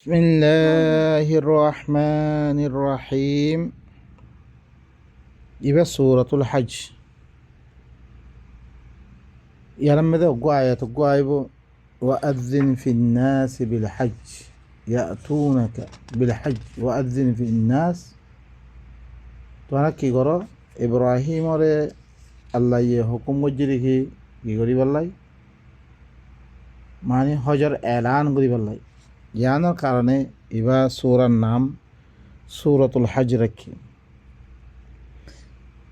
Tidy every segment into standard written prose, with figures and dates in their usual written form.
بسم الله الرحمن الرحيم. يبقى سورة الحج يلمذ قواية قوايب وأذن في الناس بالحج يأتونك بالحج وأذن في الناس تونكي قرأ إبراهيم রে আল্লাহ হুকুম গজ্জিরি কি করি বললাই মানে হজর এলান করি বললাই ইয়ানোর কারণে এবার সূরার নাম সূরাতুল হজ রাখি।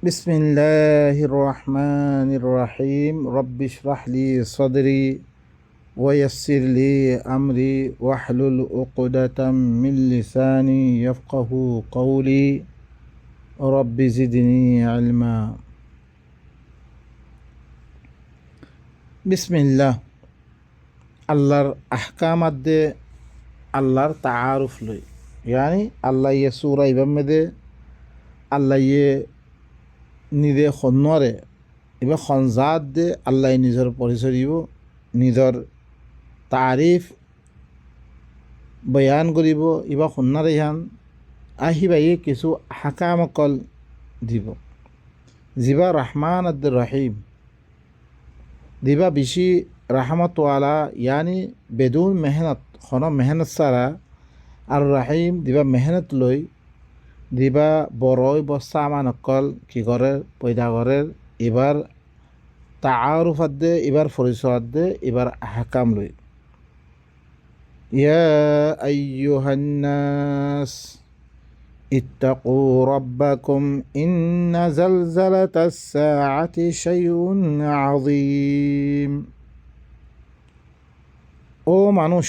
بسم الله الرحمن الرحيم رب اشرح لي صدري ويسر لي أمري واحلل عقدة من لساني يفقه قولي رب زدني علما بسم الله আল্লাহর আহকামাত দে আল্লাহর তাআরুফ লই yani আল্লাহ ইয়ে সূরা ইবামে আল্লাহ ইয়ে নিদে খন্নরে এবার খনজাত দে আল্লাহ নিজের পরিচয় দিব নিজের তারিফ বয়ান করিব এবার খন্নার ইহান আহিবাইয়ে কিছু হাকামকল দিব জিবা রহমান আদ রহিম দিবা বেশি রাহমতওয়ালা ইয়ানি বেদুন মেহনত খন মেহনত সারা আর রাহিম দিবা মেহনত লই দিবা বড়ই বস্তা আমার নকল কি করে পয়দা করে এবার তাআরুফাত দে এবার পরিচয় দে এবার হাকাম লই ইয়া আইয়ুহান নাস ইত্তাকু রাব্বাকুম ইন্না জালজালাতাস সাআতি শাইউন আযীম। ও মানুষ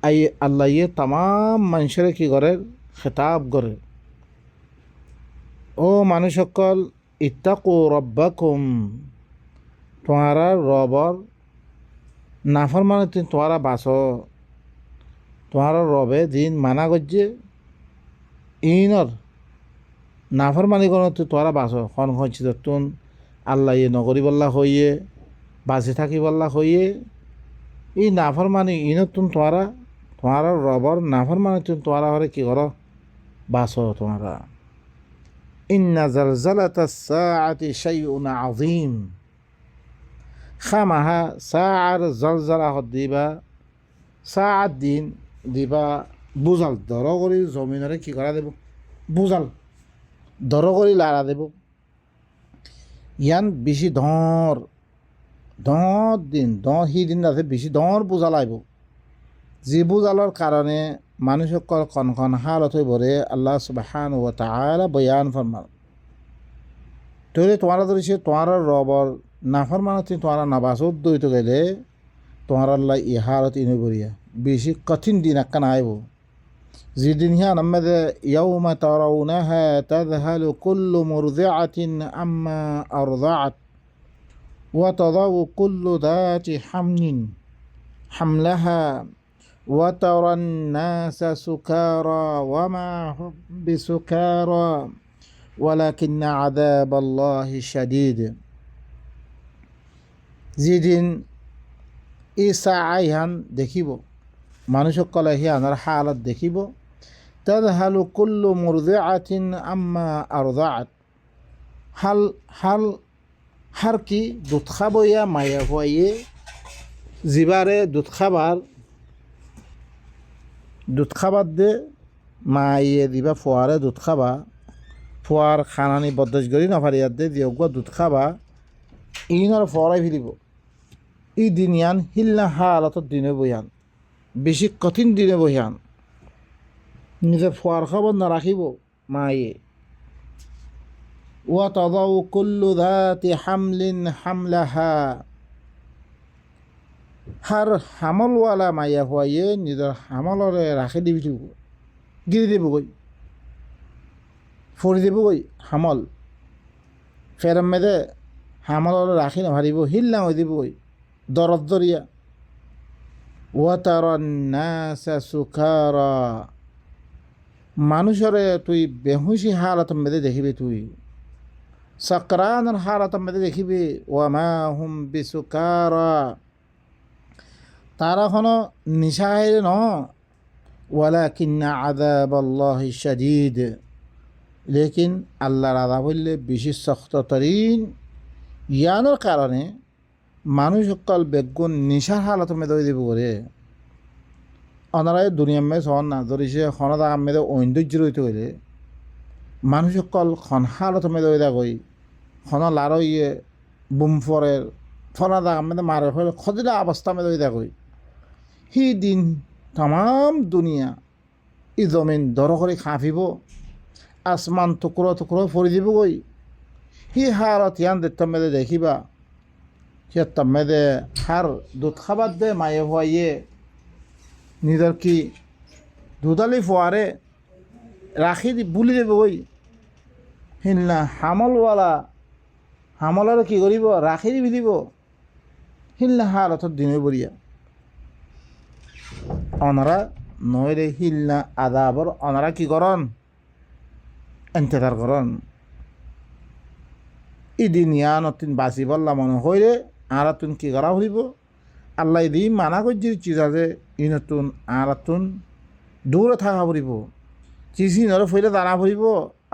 আই আল্লাহ ইয়ে তাম মানুষের কি করে খেতাব করে ও মানুষ সকল ইত্তাকু রব্বাকুম তোমারা রবর নাফরমানে তোমারা বাস তোমারা রবে দিন মানা করছে ইনর নাফরমানি কোনো তোরা বাস খন হচ্ছে তুন আল্লাহ ইয়ে নগরী বল্লা হইয়ে বাঁচে থাকি বল্লা হইয়ে এই নাফরমানি ইনতুন তোমারা রবর নাফরমানি তুন তোমারা হরে কি কর বাস তোমারা ইন্না জালজালাতাস সাআতি শাইউন আযীম খামাহা সাআর জালজালা দিবা সাআত দিন দিবা বুজাল দর করি জমিনরে কি করা দেব বুজাল দর করি লাড়া দেব ইয়ান বেশি ধর দিন সি দিন আছে বেশি বুজাল আইব যে বুজালৰ কারণে মানুষ কন হালত হয়ে পড়ে আল্লাহ সুবহানাহু ওয়া তাআলা বয়ান ফরমান তোরে তোমারা ধরেছে তোমার রবর নাফরমানতি তোমারা নাবাসত দইতে গেলে তোমার আল্লাহ ই হালত ইনে করিয়া বেশি কঠিন দিন একখান আইব যেদিন হিয়া নামে ইয়াউমা তারাউনাহা তাযহালু কুল্লু মুরদিআতিন আম্মা আরদাআত ওয়া তাদাউ কুল্লু যাতি হামলিন হামলাহা ওয়া তারান নাসা সুকারা ওয়া মা হুম বিসুকারা ওয়ালাকিন্না আযাবাল্লাহি শাদীদ। যেদিন ঈসা আইহান দেখিব মানুষ সকলে হিয়ানার হালত দেখিব তাযহালু কুল্লু মুরদিআতিন আম্মা আরদাআত হার কি দুধ খাবইয়া মায়া হইয়ে জিবারে দুধ খাবার দে মাইয়ে দিবা ফোয়ারে দুধ খাবা ফোয়ার খানানি বদশ গরি নফারিয়াত দে দিয়গ দুধ খাবা ইনর ফরাই ফেলিব ই দিনিয়ান হিল্লা হালত দিনে বইয়ান বেশি কঠিন দিনে বহিয়ান নিজে ফোয়ার খবর না রাখিব মায়ে ওয়া তাদাউ কুল্লু যাতি হামলিন হামলাহা হার হামলওয়ালা মাইয়া হইয়ে নিজের হামলরে রাখি দিবি গিরি দেবগৈ ফরি দেবগৈ হামল ফেরম মেদে হামলরে রাখি নভারিব হিল্লা হয়ে দিবগৈ দরদ দরিয়া ওয়াতারান নাসা সুকারা মানুষরে তুই বেহুশি হালত মেদে দেখিবি তুই সাকরানের হালত মেদে দেখিবি ওয়ামা হুম বিসুকারা তারা কোনো নিশা হাইরে ন ওয়ালাকিন্না আযাবাল্লাহি শাদীদ, লেকিন আল্লাহর আযাব হইলে বেশি সখ্ততরিন। ইয়ানোর কারণে মানুষ সকল বেগুন নিশার হালতের মেদে দিব করে অনারায় দুনিয়ার মেয়ে সহন না ধরিছে খনদা মেদে ঐন্দর্য রইতে হইলে মানুষ সকল খন হালতের মেদে ওইদা গই খন লারো ইয়ে বুম ফরের ফনাদা মেদে মারে ফেলে খদিলা অবস্থা মেদে ওইদা গই হি দিন তাম দুনিয়া ই জমিন দর করে খাঁফিব, আসমান টুকরো টুকরো ফরি দিব গই। হি হারত ইয়ান দেখতে মেদে দেখিবা সে মেদে হার দুধ খাবার দে মায়ে হইয়ে নিজের কি দুধালি ফোয়ারে রাখি বুলি দেবে ওই হিলনা হামলওয়ালা হামলার কি করিব রাখি দি দিব হিলনা হারত দিনে বরিয়া অনারা নইলে হিলনা আদাবর অনারা কি করন এন্তেদার করন। ইদিন ইয়ানতিন বাঁচি বললা মনে হইলে আর তুন কি করা হইব আল্লাহ দিন মানা করছি চিজ আছে ই নতুন আর তুন দূরে থাকা ফুরিব চিজি নরে ফইলে দানা ফুরিব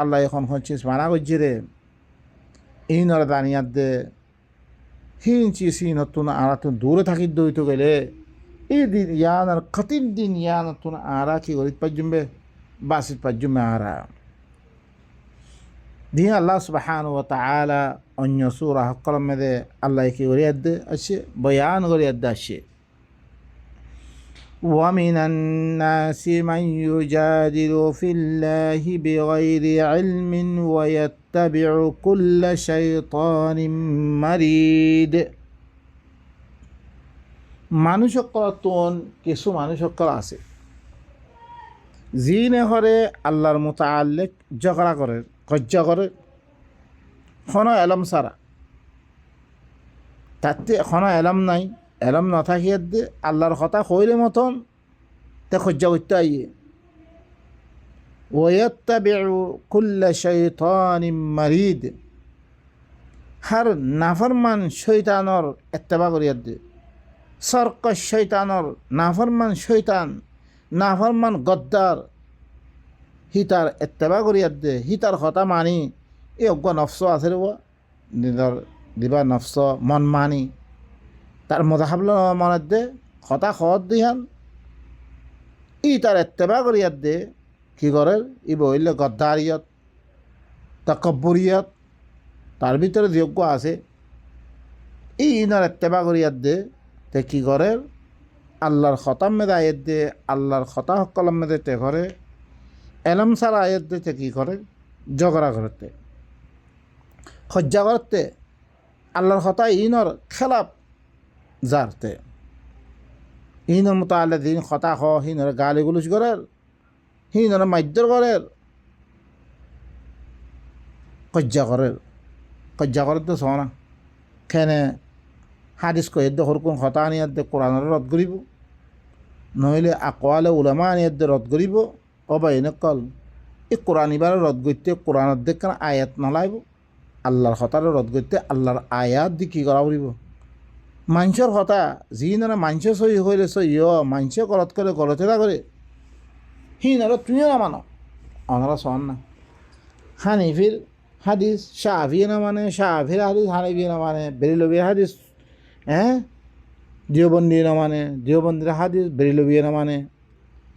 আল্লাহ এখন চিজ মানা করছি রে এই নরে দানিয়াত দে হিন চিসি নতুন আর তুন দূরে থাকি দইতে গেলে এই দিন ইয়ান আর কঠিন দিন ইয়ান নতুন আরা কি করিত পারজুমবে বাসিত পারজুমে আরা দিন আল্লাহ সুবহানাহু ওয়া তাআলা অন্য সূরা কলম মেদে আল্লাহ কি করিয়াদ আছে বয়ান করিয়াদ আছে ওয়া মিনান নাসি মান ইউজাদিলু ফিল্লাহি বিগাইরি ইলমিন ওয়া ইয়াত্তাবিউ কুল্লা শাইতানিন মারিদ। মানুষ সকল কিছু মানুষ সকল আছে জিনে হরে আল্লাহর মুতাআল্লিক ঝগড়া করে কজ্জা করে কোনো এলম সারা তাতে কোনো এলম নাই এলম না থাকিয়ে দে আল্লাহর কথা কইলে মতন তে কজ্জা করতে আইয়ে ওয়াত্তাবিউ কুল্লা শাইতানিন মারিদ হার নাফরমান শয়তানর ইত্তেবা করিয়া দে সরকশ শয়তানর নাফরমান শয়তান নাফরমান গদ্দার হিতার ইত্তেবা করিয়া দে হিতার কথা মানি এই অজ্ঞ নফস আছে রে নিজের দিবা নফস মন মানি তার মজাহাবল মনত দে কথা খত দিহান ই তার ইত্তেবা করিয়া দে কি করে ই বইলে গদ্দারিয়ত তাকব্বুরিয়ত তার ভিতরে যোগ্য আছে ইনার ইত্তেবা করিয়া দে তে কি করে আল্লাহর খতাম মেদে আয়াত দে আল্লাহর খতা সকলম মেদে তে করে এলম সারা আয়াত দিতে কী করে ঝগড়া করতে হজ্জা করতে আল্লাহর কথা ইনর খেলাপ জারতে ইনর মতো আল্লাহ দিন কথা হ হিনর গালি গুলুস করের হিনর মাদ্যর করের কজ্জা করতে সোনা খেনে হাদিস কয়ে দে হরকুন কথা আনিয়াত দে কোরআনের রদ করিব নইলে আকওয়ালে উলামা আনিয়াত দে রদ করিব অবা এনেকল এই কোরআন এবার রদ করতে কোরআনের দিকে আয়াত নলাইব আল্লাহর হতার রদ করতে আল্লাহর আয়াত দি কী করা পড়িব মানুষের হতা যি না মানুষ সহি হইলে সহি মানুষে গলত করে গলতে না করে হি নর তুমিও না মানো অনারা সন না হানিফির হাদিস শাফি না মানে শাফির হাদিস হানিফি না মানে বেরিলবির হাদিস দেওবন্দি না মানে দেওবন্দির হাদিস বেরিলবি না মানে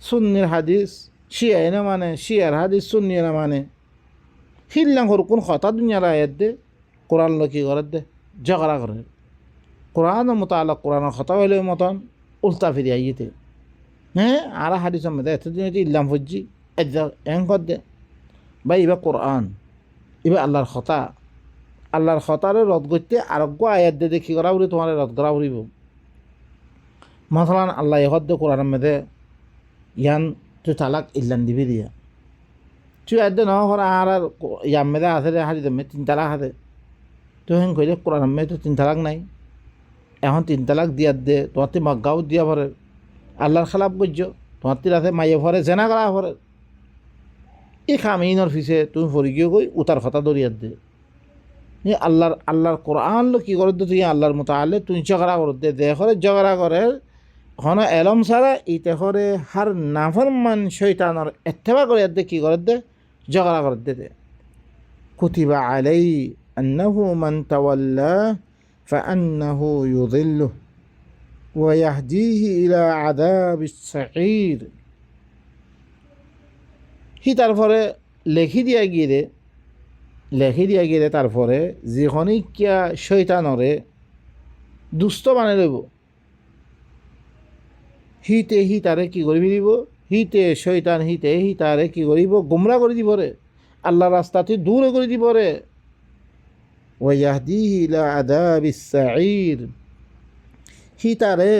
সুন্নির হাদিস শিয়াই না মানে শিয়ার হাদিস সুন্নি না মানে হিল্লাং হরকুন কথা দুনিয়ার আয়াত দে কোরআন কি করে দে ঝগড়া করে কোরআনের মোতালাক কোরআনের কথা হইলে মতন উল্টা ফিরে আইতে আর হাদিস মধ্যে এতদিন ইল্লাম ফজ্জি এং কর দে বা এবার কোরআন এবার আল্লাহর কথা আল্লাহর খতারে রদ করতে আরোগ্য আয়াত দে দেখি করা বলি তোমার রদ করা বলিব মশলান আল্লাহ এহদ দে কোরআনের মধ্যে ইয়ান তুই তালাক ইল্লান দিবি দিয়া তুই আদে ন করা আর ইয়াম মেদে আছে রে হারি দমে 3 তালাক আছে তুই হেন কইলে কোরআন মে তো 3 তালাক নাই এখন 3 তালাক দিয়া দে তোমার মগাও দিয়া ভরে আল্লাহর খেলাপ করছ তোমার আছে মাইয়ে ভরে জেনা করা ভরে এই খামিনর ফিসে তুমি ভরি গিয়ে কই উতার কথা দরিয়াত দে আল্লাহর কোরআন লো কি করে তুই আল্লাহর মতো আলে তুই ঝগড়া করে দে দেখরে ঝগড়া করে হন এলম ছাড়া ইতে করে হার নাফরমান শৈতানর এত্তেবা করে দে কি করে দে ঝগড়া করে দে কুতিবা আলাই আন্নাহু মান তাওয়াল্লা ফাআন্নাহু ইউযিল্লুহু ওয়া ইয়াহদিহি ইলা আযাবিস সাঈর হি তারপরে লেখি দিয়া গিয়ে তারপরে যিখনি কিয়া শৈতানরে দুষ্ট বানাই লইব হি তারে কি কৰি দিব শৈতান হি তারে কি করিব গুমরা করে দিব রে আল্লাহ রাস্তাতে দূরে করে দিব রে ওয়াহদিহি ইলা আযাবিস সাঈর হি তারে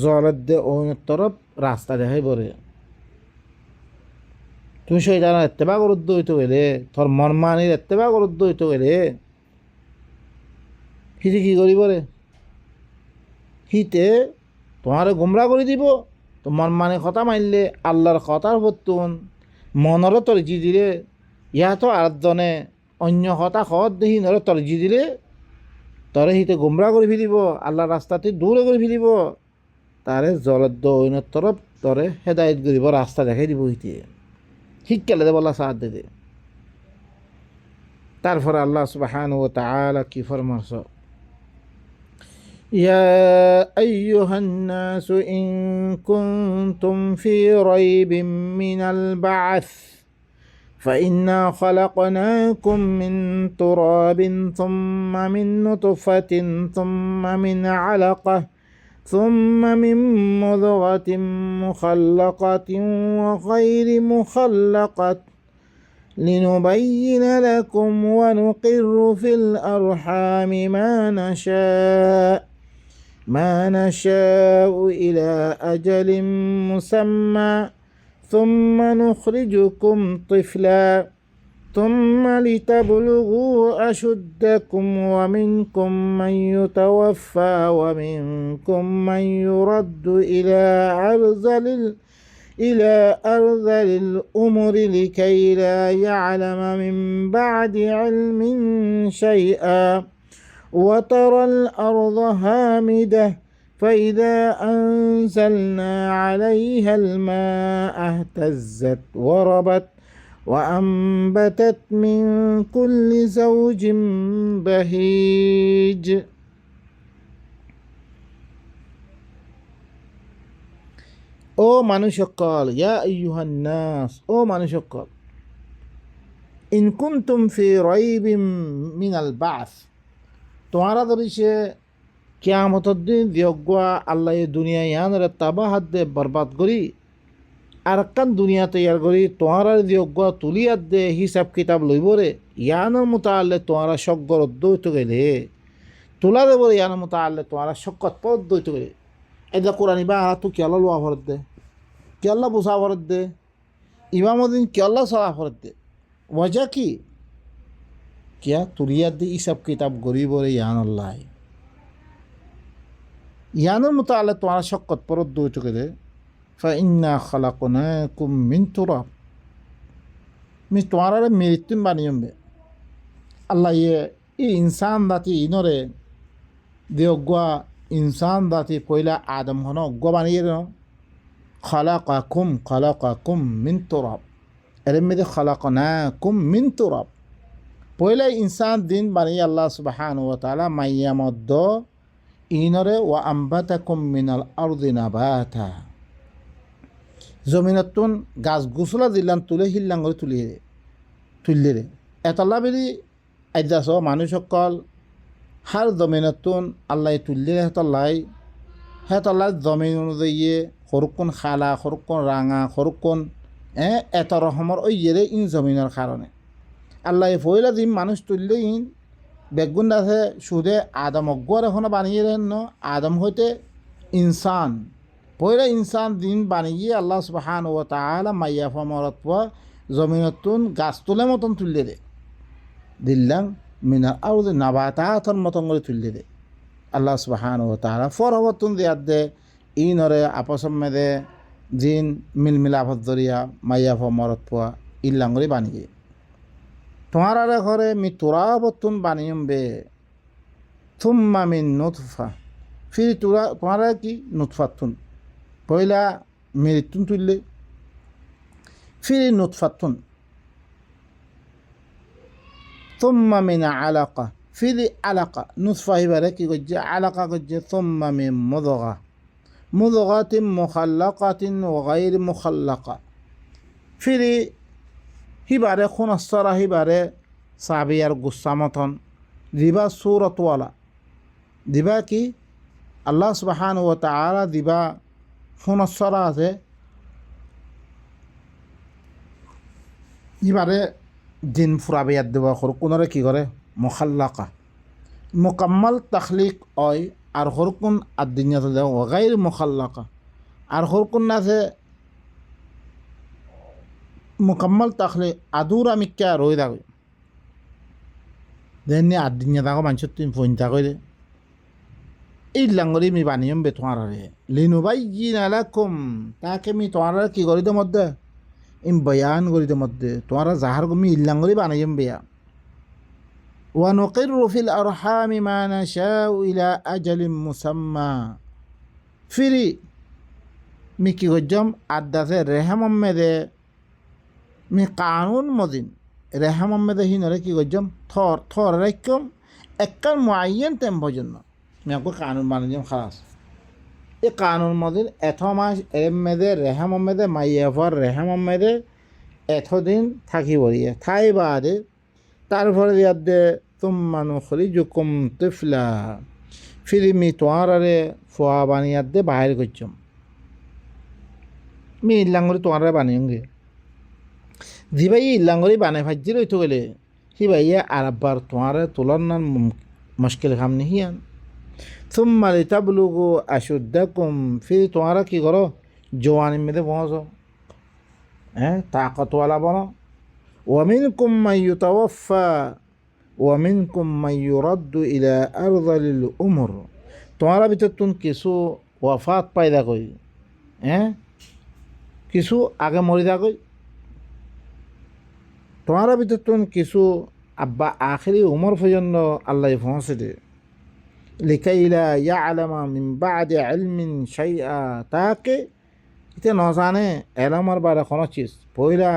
জলদ্দে ওনের তরফ রাস্তা দেখাইব রে তুমি শৈতান এত্তেবা করুদ্ধ হইতে গেলে তোর মনমানির এত্তেবা করুদ্ধ হইতে গেলে হিতে কি করিব রে হিতে তোমারে গুমরা করে দিব তো মনমানি কথা মানলে আল্লাহর কথার বর্তুন মনরও তরজি দিলে ইহাতো আর্দনে অন্য কথা খত দেখি নরে তরজি দিলে তরে হিতে গুমরা করে ফেলিব আল্লাহর রাস্তাতে দূরে করে ফেলিব তারে জলদ্দ অইনের তরফ তরে হেদায়ত করিব রাস্তা দেখাই দিব হিতে শিক্ষালে দেব আল্লাহ সাহায্য দে তারপরে আল্লাহ সুবহানাহু ওয়া তাআলা কি ফরমাস يا أيها الناس إن كنتم في ريب من البعث فإنا خلقناكم من تراب ثم من نطفة ثم من علقة ثم من مضغة مخلقة وغير مخلقة لنبين لكم ونقر في الأرحام ما نشاء إلى أجل مسمى ثم نخرجكم طفلا ثم لتبلغوا أشدكم ومنكم من يتوفى ومنكم من يرد إلى أرذل الأمر لكي لا يعلم من بعد علم شيئا وترى الأرض هامدة فإذا أنزلنا عليها الماء اهتزت وربت وأنبتت من كل زوج بهيج ও মানুষ সকল ইয়া আইয়ুহান নাস ও মানুষ সকল ইন কুনতুম ফি রাইবিম মিনাল বাস তোমারা ধরিছে কিয়ামতের দিন দিয়গুয়া আল্লাহ দুনিয়া ইয়ানরে তাবাহাত দে বরবাদ করি আর কান দুনিয়া তৈয়ার করি তোমারা দিয়গুয়া তুলিয়াত দে হিসাব কিতাব লইবরে ইয়ানোর মোতাল্লে তোমারা সজ্ঞর অদ্বৈত গেলে তোলা দেবরে ইয়ানোর মোতাল্লে তোমারা শক্কত পদ দৈত গেলে এটা কোরআনি বা তো কি আল্লাহ লোয়া ফরত দে কি আল্লাহ বুঝা ফরত দে ইমামুদ্দিন কি আল্লাহ সলা ফরত দে ওয়াজা কি কিয়া তুলিয়াত দে হিসাব কিতাব গরিবরে ইয়ান আল্লাহ ইয়ানোর মোতাল্লে তোমারা শক্কত পরত দৈত গেলে فإنا خلقناكم من تراب মি তোমার মৃত্যু বানিয়ম বে আল্লাহ ই ইনসান দাতি ইনরে দিয়গুয়া ইনসান দাতি পয়লা আদম হন অজ্ঞ বানিয়ে খালাকাকুম মিন তুরাব এর মধ্যে খালাকনাকুম মিন তুরাব পয়লা ইনসান দিন বানিয়ে আল্লাহ সুবহানাহু ওয়া তাআলা মাইয়া মদ্দ ইনরে ওয়া আম্বাতাকুম মিনাল আরদি নাবাতা জমিনতুন গাছ গুছলা দিলাম তুলে হিল্লাং করে তুললে রে এতলা বেরি আইদাস মানুষ সকল হার জমিনতুন আল্লাহ তুললে হেতলাই জমিন অনুযায়ী সরুক্ষণ খালা সরুক্ষণ রাঙা সরুক্ষণ এত রকমের ওই ইয়েরে ইন জমিনের কারণে আল্লাহ ফইলা দিন মানুষ তুললে ইন বেগুন আছে সুদে আদম অজ্ঞর এখনো বানিয়ে রেন আদম হইতে ইনসান পয়লা ইনসান দিন বানিয়ে আল্লাহ সুবহানাহু ওয়া তাআলা মাইয়া ফমরত জমিনতুন গাছ তুলে মতন তুললে দে দিল্লাং মিনার আর নাবাতাতর মতন করে তুললে দে আল্লাহ সুবহানাহু ওয়া তাআলা ফরবতুন দিয়াত দে ইনরে আপসম মেদে জিন মিলমিলাফত জরিয়া মাইয়া ফমরত ইল্লাঙ্গরি বানিয়ে তোমার আরে ঘরে মি তুরাবতুন বানিয়ম বে থুম্মা মিন নুতফা ফির তোমার কি নুতফাতুন পয়লা মেরিতুন তুললে ফিরি নুতফাতুন তুম্মা মিন আলাকা ফিরি আলাকা নুতফা হিবারে কি করছে আলাকা করছে তুম্মা মিন মুদগা মুদগাতিন মুখাল্লাকাতিন ওয়া গায়রি মুখাল্লাকা ফিরি হিবারে খুনসরা হিবারে সাবিয়ার গুসামতন দিবা সুরতওয়ালা দিবা কি আল্লাহ সুবহানাহু ওয়া তাআলা দিবা খুনসরা আছে হিবারে দিন ফুরাবিয়াত দেওয়া কোনরে কি করে মুখাল্লাকা মুকাম্মাল তাখলিক হয় আর হরকুন আদিনিয়াত দেওয়া গায়রি মুখাল্লাকা আর হরকুন আছে মুকাম্মাল তাখলিক আদুরা মিক্কা রই দাগ দেনি আদিনিয়া দাগ মানুষ তুমি ফোনটা করে এই লাঙ্গরি মি বানিয়ম বে তোমার লিনুবাইয়িনা লাকুম তাকে মি তোমার কি করি দে মধ্যে ইম বয়ান করি দে মধ্যে তোমার জাহার মি ইল্লাঙ্গরি বানিয়ম বেয়া ওয়া নুকিরু ফিল আরহামি মা নাশাউ ইলা আজালিন মুসাম্মা ফিরি মি কি গজম আদাসে রেহমম্মেদে মি কানুন মদিন রেহমম্মেদে হিনরে কি গজম থর রাইকম এককাল মুআয়্যান টাইম পর্যন্ত আমি आपको कानून बानियम खास ये कानून मदिन एथमास एमेदे रेहममेदे माइयाफर रेहममेदे एथदिन थाकी बरिए थाई बादे तारफर यादे तुम्मा नुखरिजुकुम तिफला फिर मी तोआरे फुआ बानियादे बाहर गच्चम मी इल्लांगरी तोआरे बानियंगे दिबाई इल्लांगरी बाने फाज्जिर हइतो गेले हि भाइया आरब्बार तोआरे तुलन्नान मुश्किल काम नहीं है थुम्मा लितबलुगु अशुद्दकुम फिर तुम्हारा की करो जवानी में दे पहुँचो ताकत वाला बनो वमिनकुम मन युतवफ़्फ़ा वमिनकुम मन युरद्दु इला अर्ज़लिल उम्र तुम्हारा भी तो तुम किसु वफ़ात पैदा कोई किसु आगे मरिदा कोई तुम्हारा भी तो तुम किसु अब्बा आखिरी उम्र फजन अल्लाह पहुँचे दे लिकाई ला यालमा मिन बादि इल्मिन शाइआ ताके इते न जाने एलमर बारे कोनो चीज पहला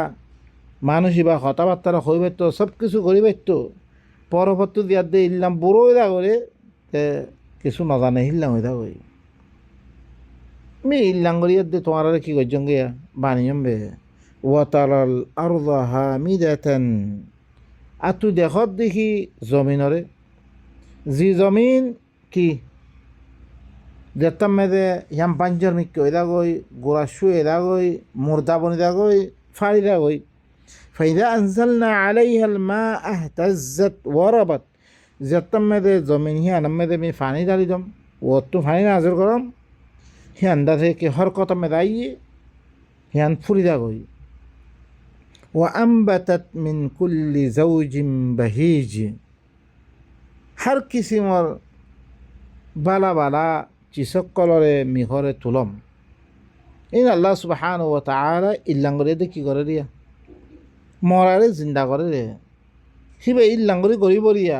मानुषी बा কথাবার্তা হইবে তো সব কিছু করিবে তো পরবর্তী দিয়া দে ইল্লাম বড় হইদা করে তে কিছু ন জানে ইল্লাম হইদা কই মি ইল্লাম করিয়া দে তোমার কি গজঙ্গে বানিয়ম বে ওয়াতারাল আরদা হামিদাতান আতু দেখত দেখি জমিনরে জি জমিন কি যেতাম মেদে ইয়াম পাঞ্জর মিক্কে হইদা গই গোড়া শুয়ে দা গই মুর্দা বনিদা গই ফাড়িদা গই ফাইদা আনজালনা আলাইহাল মা আহতাজ্জাত ওয়ারাবাত যেতাম মেদে জমিন হিয়ান মেদে মি ফানি ডালি দম ও তো ফানি নাজর করম হিয়ান দা থেকে হরকত মেদা আইয়ে হিয়ান ফুরিদা গই ওয়া আমবাতাত মিন কুল্লি জাওজিন বাহিজ हर किसिमर बाला बाला चिसक्कलरे मिघरे तुलम इन अल्लाह सुब्हानाहु व ताआला इल्लांगरे दे की करे दिया मरारे जिंदा करे रे हिबे इल्लांगरे गरी बरिया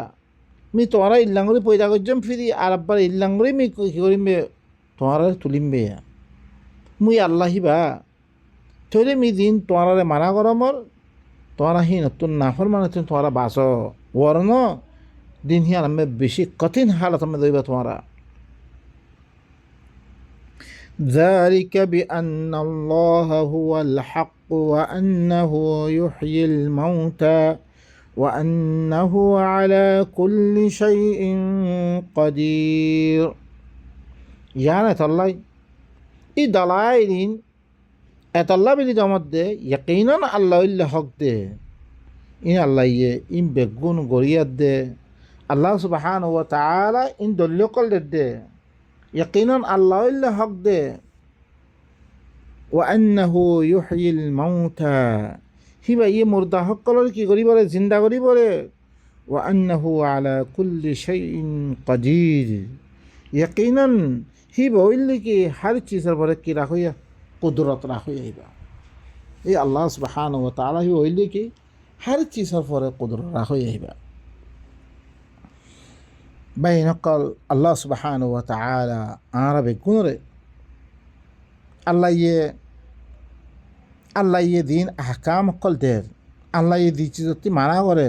मी तोरा इल्लांगरे पैदा गजम फिरी আর আব্বার ইল্লাंगरे मी की करिमे तोरा तुलिमबे मुई अल्लाह हिबा तोरे मी दिन तोरा माना करमर तोरा ही नतुन नाफरमाने तोरा बासो वरन दिन हियान में बेशी कठिन हालत में देबा तुम्हारा ذلك بأن الله هو الحق وأنه يحيي الموتى وأنه على كل شيء قدير يعني الله إدلائين أتالله بلي دمد يقينا الله إلا حق ده إن الله إن بيقون غريات ده আল্লাহ সুবহানাহু ওয়া তাআলা ইন দল্যকল দে ইয়াকিনান আল্লাহ ইল্লা হক দে ওয়া আন্নাহু ইউহয়িল মাউতা হিবা ইয়ে মুর্দা হকলর কি করি বলে জিন্দা করি বলে ওয়া আন্নাহু আলা কুল্লি শাইইন কাদির ইয়াকিনান হিবা ইল্লি কি হর চিজের পরে কি রাখইয়া কুদরত রাখইয়া হিবা এই আল্লাহ সুবহানাহু ওয়া তাআলা হিবা ইল্লি কি হর চিজের পরে কুদরত রাখইয়া হিবা بين قال الله سبحانه وتعالى عربي كنري আল্লাহ ইয়ে দিন আহকাম অকল দের আল্লাহ ইয়ে দিচ্ছি যদি মানা করে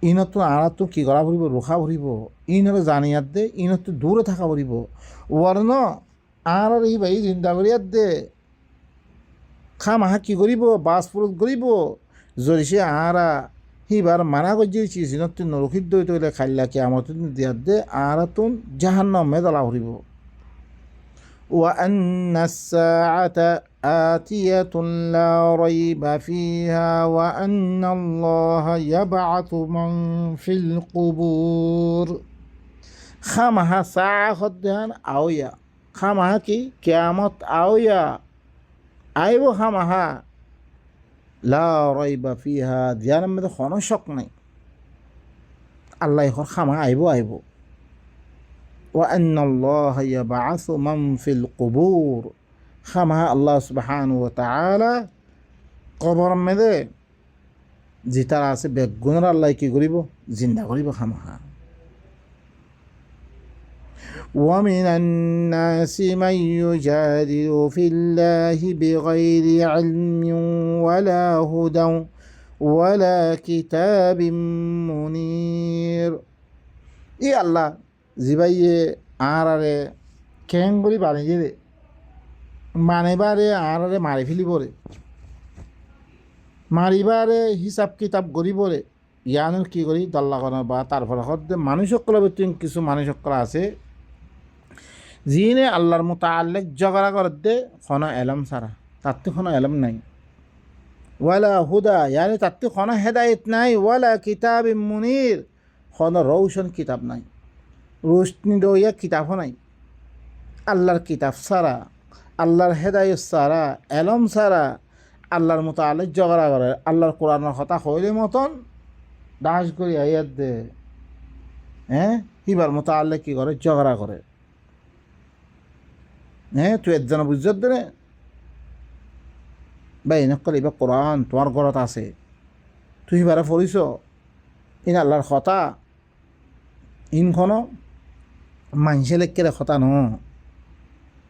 ইনতো আড়াতো কি করা ফুরিব রোখা ফুরিব ইনরে জানিয়াত দে ইনতো দূরে থাকা ফুরিব ওয়ার্ন আর এই ভাই চিন্তা করিয়াত দে খামাহা কি করিব বাস ফুরত করিব যদি সে আরা হিবার মানা গজিয়েছি সিনত্তি নরখিত দই তৈলে খাইলা কে আমার দিয়াত দে আরা তুন জাহান্নামে দলা ফুরিব وأن الساعة آتية لا ريب فيها وأن الله يبعث من في القبور خامها ساعة خدهان أويا خامها كي قيامت أويا أيوة خامها لا ريب فيها ديانا مدى خونو شك ني الله يخور خامها أيوة وأن الله يبعث من في القبور خامها الله سبحانه وتعالى قبر مدى জিতার আছে বেগুনের আল্লাহ কি করিব জিন্দা করিব খামাহা ومن الناس من يجادل في الله بغير علم ولا هدى ولا كتاب منير ই আল্লাহ জিবাইয়ে আরে কেং বলি বানিয়ে দে মানেবারে আরে মারি ফেলিবরে মারিবারে হিসাব কিতাব গরিবরে ইয়ানোর কি করি দল্লা করার বা তারপরে হদ্দে মানুষসকল কিছু মানুষসকল আছে যিনি আল্লাহর মুতাআল্লিক ঝগড়া করে দে কোনো এলম সারা তাতে কোনো এলম নাই ওয়ালা হুদা ইয়ানি তাতে কোনো হেদায়েত নাই ওয়ালা কিতাব মুনির কোনো রৌশন কিতাব নাই রোশনি দইয়া কিতাবও নাই আল্লাহর কিতাব সারা আল্লাহর হেদায়েত সারা এলম সারা আল্লাহর মুতাআল্লিক ঝগড়া করে আল্লাহর কোরআনের কথা হইলে মতন দাস করি আয়াত দে হিবার মুতাআল্লিক কি করে ঝগড়া করে তুই একজন বুঝত দে ভাই নকল এবার কোরআন তোমার ঘরত আছে তুই হিবারে পড়িস ইন আল্লাহর কথা ইনখনো মানুষে লেখকে কথা ন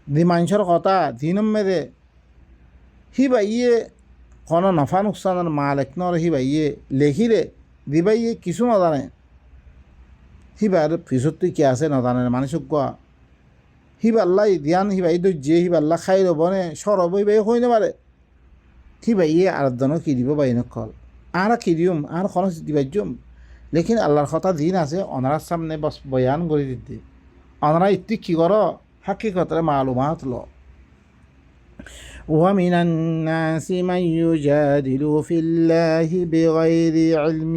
দি মানুষের কথা দিনম মেদে হিবাইয়ে কোনো নফা নুকসানের মালিক নর হিবাইয়ে লেখিরে দিবাইয়ে কিছু নজানে হিবার পিছত তুই কে আছে নজানে মানুষক গোয়া হিবাল্লাই ধ্যান হিবাই দর্জিয়ে হিবাল্লা খাই রবনে সরব হিবাই হই না পারে হিবাইয়ে আর জনক কি দিব বাই নকল আর কি দিম আর খরচ দিবাইজম লেকিন আল্লাহর কথা দিন আছে অনারার সামনে বস বয়ান করে দিতে অনারা ইত্তি কি কর হাকিকতের মালুমাত ল ومن الناس من يجادل في الله بغير علم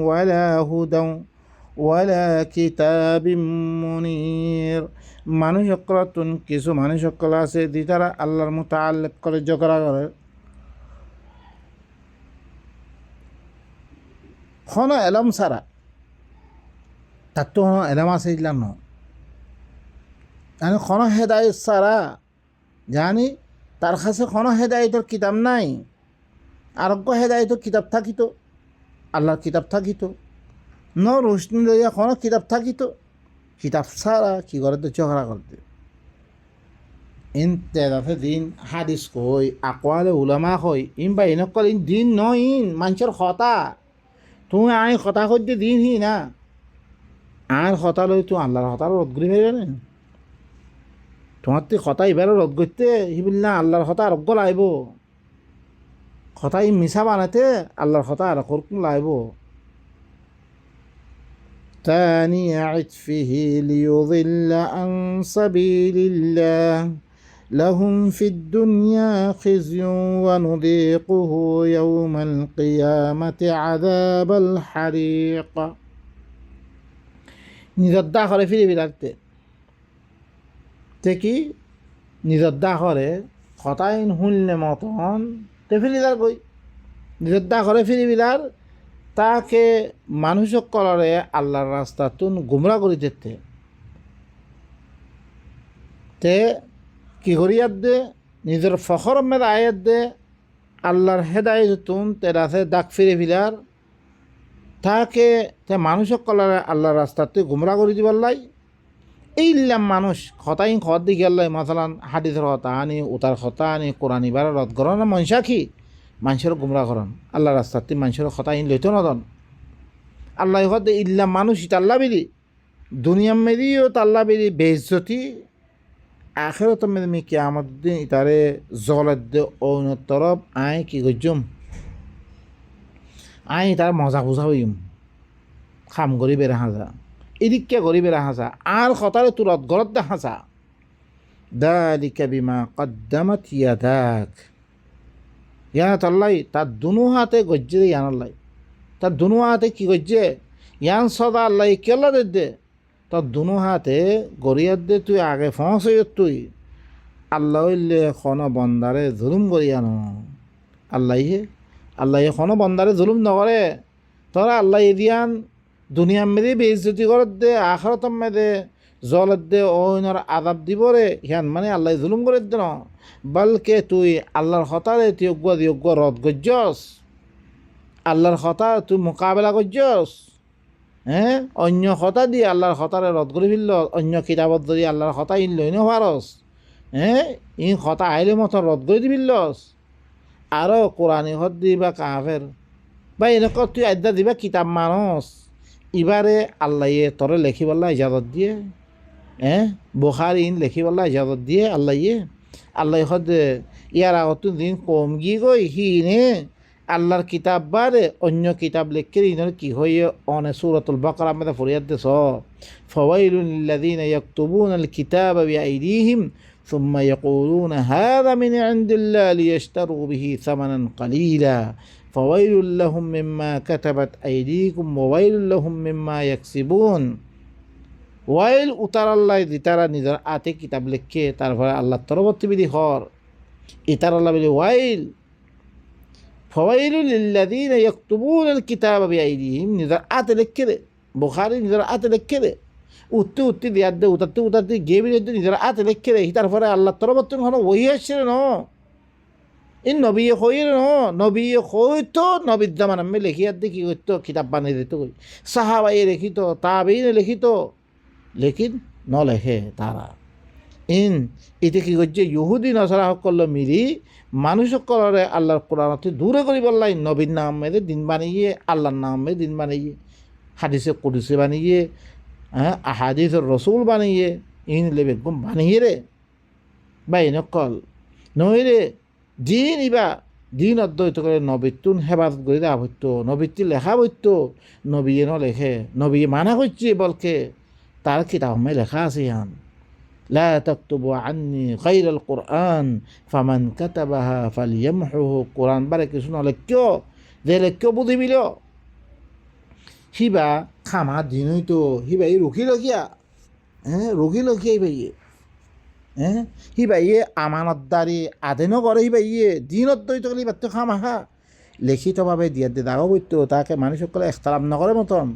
ولا هدى ولا كتاب منير মানুষ সকলতুন কিছু মানুষ সকল আছে দি তারা আল্লাহর মুতাআল্লিক করে ঝগড়া করে কোনো এলম সারা তার তো কোনো এলম আছে ইলাম ন কোনো হেদায়েত সারা জানি তার কাছে কোনো হেদায়েতের কিতাব নাই আরোগ্য হেদায়েতের কিতাব থাকিত আল্লাহর কিতাব থাকিত ন রোশনি লইয়া কোনো কিতাব থাকিত কিতাব সারা কি করে তো ঝগড়া করতে ইন তেদাতে দিন হাদিস কই আকওয়ালে উলামা কই ইন বা ইনকল ইন দিন ন ইন মানুষের কথা তুমি আই কথা করতে দিন হি না আর কথা লই তুই আল্লাহর কথা রদ করি ফেলবে না তোমার তুই কথা এবারে রদ করতে হিবিল না আল্লাহর কথা আরোগ্য লাইব কথা ই মিশা বানাতে আল্লাহর কথা আর করকুন লাইব ثاني عطفه ليضل عن سبيل الله لهم في الدنيا خزي ونذيقه يوم القيامة عذاب الحريق নিরদ্দা করে ফিরে বিলাতে কি নিরদ্দা করে কথাইন শুনলে মতন তে ফিরিদার কই নিরদ্দা করে ফিরে বিলার তাকে মানুষক কলরে আল্লাহর রাস্তাতুন গুমরা করে দিতে তে কি করিয়াত দে নিজের ফখর মেদ আয়াত দে আল্লাহর হেদায়েতুন তে রাতে দাগ ফিরে ফিলার তাকে তে মানুষক কলরে আল্লাহর রাস্তাতে গুমরা করে দিবার লাই এইলাম মানুষ হতাই খত দি গেল মাসালান হাদিসের হতা আনি উতার হতা আনি কোরআন ইবার রদ করন মনসা কি মানুষের গুমরা করন আল্লাহ রাস্তাতে মানুষের হতাই লইত নদন আল্লাহ হদ ইল্লাম মানুষ ইতাল্লা বিলি দুনিয়া মেরিও তাল্লা বিলি বেইজ্জতি আখেরত মেদি কিয়ামত দিন ইতারে জলত দে অন্য তরফ আয় কি গজ্জুম আয় তার মজা বুঝা হইম খাম করি বেড়া হাজা এদিকে করি বেড়া হাজা আর খতারে তুরত গলত দে হাজা দালিকা বিমা কদ্দামাত ইয়াদাক ইয়ান আল্লাহ তার দুনু হাতে গজ্জে ইয়ান আল্লাহ তার দুনু হাতে কি গজ্জে ইয়ান সদা আল্লাহ কেলা দে তার দুনু হাতে গড়িয়ার দে তুই আগে ফস তুই আল্লাহ খন বন্দারে জুলুম করিয়ানো আল্লাহ খন বন্দারে জুলুম নকরে তোরা আল্লাহ দিয়ান দুনিয়া মেরে বেইজ্জতি করত দে আখরত মেদে জলত দে অইনর আদাব দিবরে হিয়ান মানে আল্লাহ জুলুম করে দে ন বলকে তুই আল্লাহর হতারে যোগ্য রদ গজ্জস আল্লাহর হতা তুই মোকাবেলা গজ্জস হ্যাঁ অন্য হতা দিয়ে আল্লাহর হতারে রদ করে ফেলল অন্য কিতাবত যদি আল্লাহর হতা ইন লইন পারস হ্যাঁ ইন হতা আইলে মতন রদ করে দিবিল্লস আরও কোরআনি হত দিবা কাফের বা এনেকুৱা তুই আড্ডা দিবা কিতাব মানুষ ইবারে আল্লাহে তরে লেখিবল্লা ইজাজত দিয়ে হ্যাঁ বুখারি ইন লেখিবল্লা ইজাজত দিয়ে আল্লাহ হদ ইয়ার আগত দিন কম গিয়ে গই হিনে আল্লাহর কিতাব বারে অন্য কিতাব লেখে ইনর কি হয়ে অনে সূরাতুল বাকারা মধ্যে ফরিয়াদ দেছ ফাওয়াইলুল লিল্লাযিনা ইয়াকতুবুনাল কিতাবা বিআইদিহিম ثم يقولون هذا من عند الله ليشتروا به ثمنا قليلا فويل لهم مما كتبت أيديكم وويل لهم مما يكسبون ওয়াইল উতার আল্লাহ দিতারা নিজের আতে কিতাব লিখে তারপরে আল্লাহ তরবর্তী বিধি হর ইতার আল্লাহ বলি ওয়াইল ফাওয়াইলুল লিল্লাযিনা ইয়াকতুবুনাল কিতাবা বিআইদিহিম নিজের আতে লিখে দে বুখারী নিজের আতে লিখে দে উত্তি দিয়ার দে উতারতে গিয়ে বিরে নিজের আতে লিখে দে তারপরে আল্লাহ তরবর্তী হলো ওই আসছে ন ইন নবী হইর ন নবী হইতো নবীর জামান আমি লিখিয়ার দিয়ে কি করতো কিতাব বানিয়ে দিত সাহাবাই লিখিত তাবেইন লিখিত লেকিন নলেখে তারা ইন এতে কি করছে ইহুদি নসরা সকল মিলি মানুষ সকলরে আল্লাহর কোরআনতে দূরে করি বললাই নবীর নাম মেরে দিন বানিয়ে আল্লাহর নাম মেরে দিন বানিয়ে হাদিসে কুদিসে বানিয়ে হ্যাঁ হাদিসের রসুল বানিয়ে ইন লেবে একদম বানিয়ে রে বা নকল নই রে দিন ইবা দিন অদ্বৈত করে নবীতুন হেফাজত করে দেওয়া হইতো নবীতি লেখা হইতো নবী লেখে নবী মানা করছে বলকে তার কিতাবে লেখা আছে ইয়ান লা তাকতুবু আন্নি গায়রাল কুরআন ফামান কাতাবাহা ফালইয়ামহুহু কুরআন বারে কিছু নলেখ্য যে লেখ্য বুঝিবিল হিবা খামা দিন হইতো হিবাই রুখি লখিয়া হ্যাঁ রুখি লখিয়া হিবাইয়ে হ্যাঁ হিবাইয়ে আমানতদারি আদেন করে হিবাইয়ে দিনত দইত গেলে বাত্য খামাহা লিখিতভাবে দিয়ে দে দাগা বইতো তাকে মানুষ সকলে এখতারাম নকরে মতন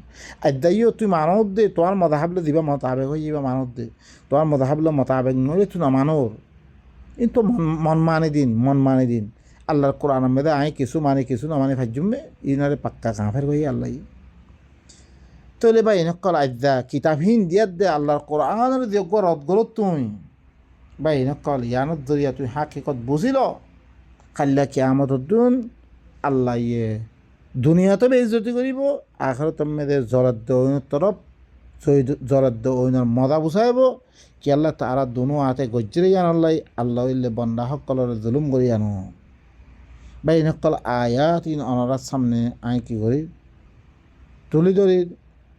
আদাইও তুই মানত দে তোমার মতাহাবলে দিবা মতাবেগ হয়ে যাবা মানত দে তোমার মতাহাবলে মতাবেগ নলে তুই না মানোর কিন্তু মন মানে দিন আল্লাহর কোরআন মেদে আই কিছু মানে কিছু না মানে ভাজ্যুমে ইনারে পাক্কা কাঁফের হয়ে আল্লাহ তোলে বা এনেকল আদা কিতাবহীন দিয়ার দে আল্লাহর কোরআনের যোগ্য রদ গলত তুমি বা এনেকল ইয়ানত জরিয়া তুই হাকিকত বুঝিল কাল্লা কিয়ামত দুন আল্লাহ দুনিয়াতে বেইজ্জতি করিব আখেরাত মেদে জরাদ্দ ওইনের তরফ জরাদ্দ ওইনের মজা বুঝাইব কি আল্লাহ তারা দুনো হাতে গজ্জরে জান আল্লাহ ইল্লে বন্দা সকলের জুলুম করি আনো বা ইনকল আয়াত ইন অনারার সামনে আই কি করি তুলি ধরি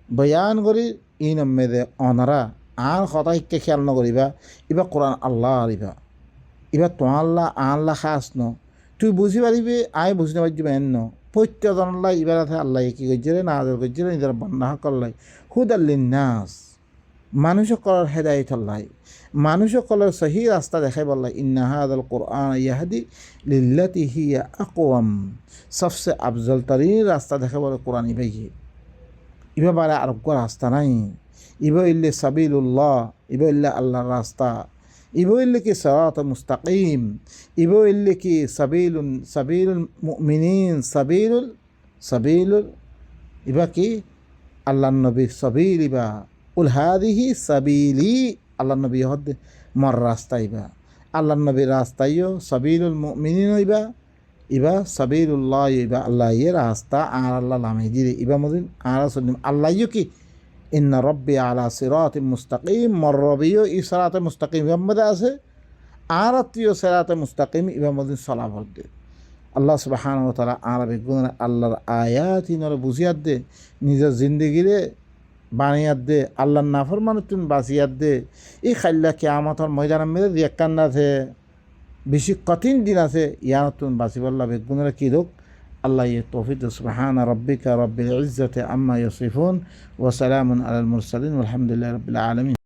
বয়ান করি ইন মেদে অনারা আর কথা শিক্ষা খেয়াল নকরিবা ইবা কোরআন আল্লাহ আরিবা ইবা তোমার আল্লাহ খাস ন তুই বুঝি পারিবি আই বুঝি নাপারবি এন্ন প্রত্যেকজন আল্লাহ ইবার আল্লাহ কি করছে না আদর করছে নিজের বন্যা সকলাই হুদাল্লিন নাস মানুষ সকলের হেদায়ত আল্লাহ মানুষ সকলের সহি রাস্তা দেখাই বললাই ইন্না হাদাল কোরআন ইয়াহাদি লিল্লাতি হিয়া আকওয়াম সবসে আফজল তরিন রাস্তা দেখা বলে কোরআন ইবাইয়ে ইবা বারে আরোগ্য রাস্তা নাই ইবা ইল্লে সাবিলুল্লাহ ইবা ইল্লে আল্লাহর রাস্তা ইবো ইল্লে কি সিরাত মুস্তাকিম ইবো ইল্লে কি সাবিলুল মুমিনিন সাবিলুল ইবা কি আল্লাহর নবী সাবিল ইবা উল হাদিহি সাবিলি আল্লাহ নবী হদ মর রাস্তা ইবা আল্লাহ নবীর রাস্তাইও সাবিলুল মুমিনিন ইবা ইবা সাবিলুল্লাহ ইবা আল্লাহ রাস্তা আর আল্লাহ লামে দিরে ইবা মদিন আর সলিম আল্লাহ কি ইন্না রব্বি আলা সিরাত মুস্তাকিম মর রবিও ই সিরাত মুস্তাকিম ইবার মধ্যে আছে আর আত্মীয় সিরাত মুস্তাকিম ইবার মদিন সলাভর দে আল্লাহ সুবহানাহু ওয়া তাআলা আরবি গুণ আল্লাহর আয়াত ইনরে বুঝিয়াত দে নিজের জিন্দগিরে বানিয়াত দে আল্লাহর নাফরমানুতুন বাঁচিয়াত দে এই খাইল্লা কিয়ামতর ময়দানের মেরে রিয়াক্কান আছে বেশি কঠিন দিন আছে ইয়ানতুন বাঁচিবল্লা বেগুণের কী রোগ আল্লাহ তৌফিক সুবহানা রব্বিকা রব্বিল ইজ্জাতি আম্মা ইয়াসিফুন ওয়া সালামুন আলাল মুরসালিন আলহামদুলিল্লাহি রাব্বিল আলামিন।